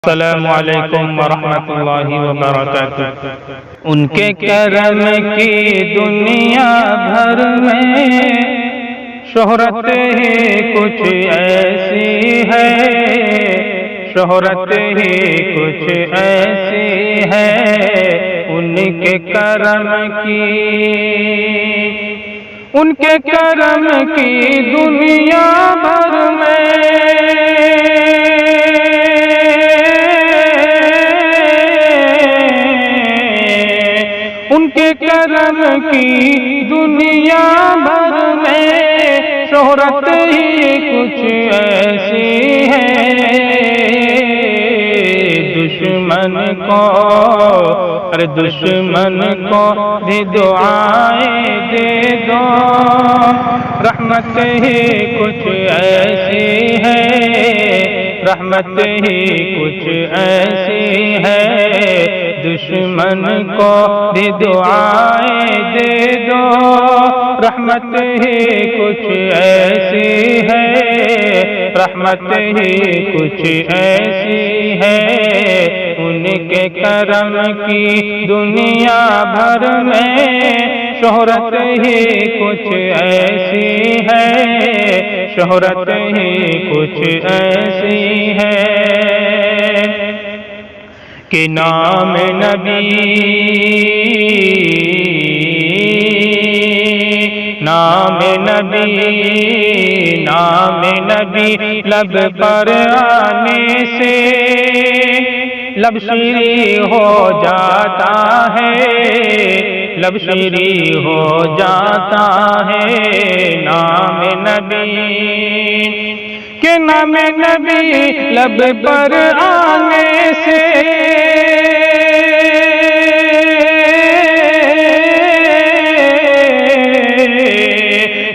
السلام علیکم ورحمۃ اللہ وبرکاتہ۔ ان کے کرم کی دنیا بھر میں شہرت ہی کچھ ایسی ہے، شہرت ہی کچھ ایسی ہے ان کے کرم کی، ان کے کرم کی دنیا بھر میں ان کے کرم کی دنیا بھر میں شہرت ہی کچھ ایسی ہے، دشمن کو بھی دعائیں دے دو، رحمت ہی کچھ ایسی ہے، رحمت ہی کچھ ایسی ہے، دشمن کو بھی دعائیں دے دو، رحمت ہی کچھ ایسی ہے، رحمت ہی کچھ ایسی ہے ان کے کرم کی دنیا بھر میں شہرت ہی کچھ ایسی ہے، شہرت ہی کچھ ایسی ہے کہ نام نبی لب پر آنے سے لب شیریں ہو جاتا ہے، لب شیریں ہو جاتا ہے نام نبی، کہ نام نبی لب پر آنے سے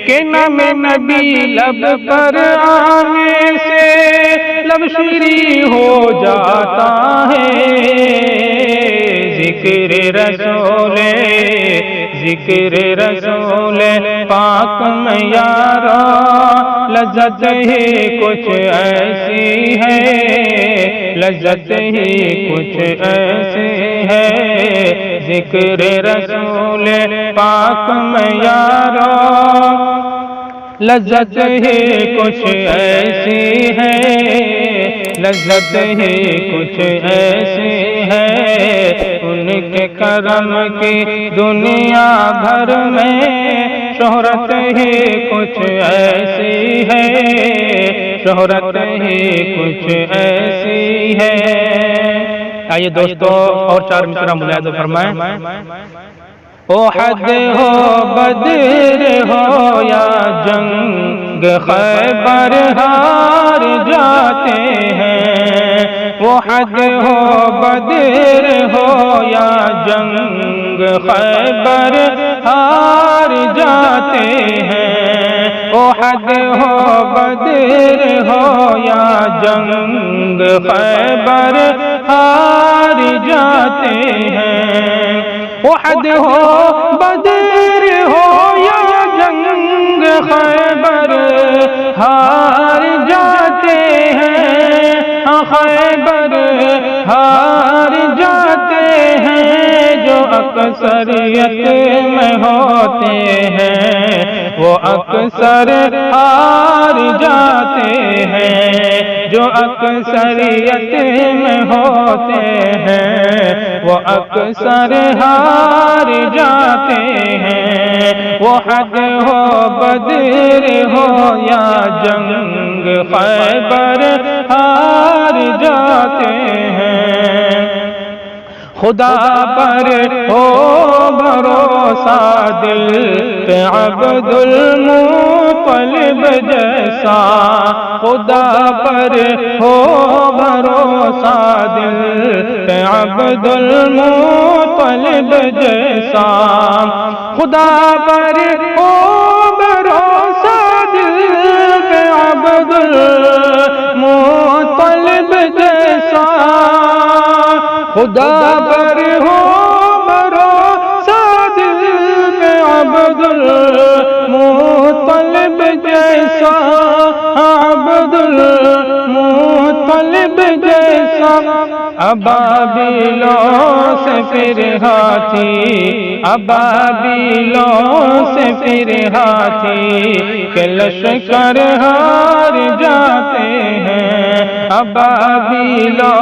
کہ نام نبی لب پر آنے سے لب شیریں ہو جاتا ہے، ذکر رسول پاک میں یارا لذت ہی کچھ ایسی ہے، لذت ہی کچھ ایسی ہے، ذکر رسول پاک میں یارا لذت ہی کچھ ایسی ہے، لذت ہی کچھ ایسی ہے ان کے کرم کی دنیا بھر میں شہرت ہی کچھ ایسی ہے، شہرت ہی کچھ ایسی ہے۔ آئیے دوستو اور چار مصرع ملاحظہ فرمائیں۔ احد ہو بدر ہو یا جنگ خیبر ہار جاتے ہیں، احد ہو بدر ہو یا جنگ خیبر ہار جاتے ہیں، احد ہو بدر ہو یا جنگ خیبر ہار جاتے ہیں، احد ہو بدر ہو یا جنگ خیبر ہار جاتے ہیں، خیبر ہار جاتے ہیں، جو اکثریت میں ہوتے ہیں وہ اکثر ہار جاتے ہیں، جو اکثریت میں ہوتے ہیں وہ اکثر ہار جاتے ہیں، وہ حد ہو بدر ہو یا جنگ خیبر ہار جاتے ہیں، خدا پر ہو بھروسہ دل پہ عبد المطلب جیسا، خدا پر ہو بھروسہ دل پہ عبد المطلب جیسا، خدا پر ہو بھروسہ دل پہ عبد المطلب جیسا، خدا پر ہو بھروسہ دل پہ عبد المطلب جیسا، عبد المطلب جیسا ابابیلوں سے پھر ہاتھی، ابابیلوں سے پھر ہاتھی کے لشکر ہار جاتے ہیں، ابابیلوں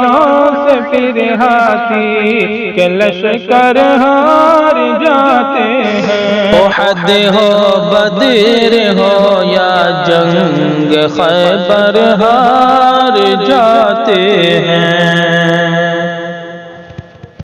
سے پھر ہاتھی کے لشکر ہار جاتے ہیں۔ احد ہو بدر ہو یا جنگ خیبر ہار جاتے ہیں۔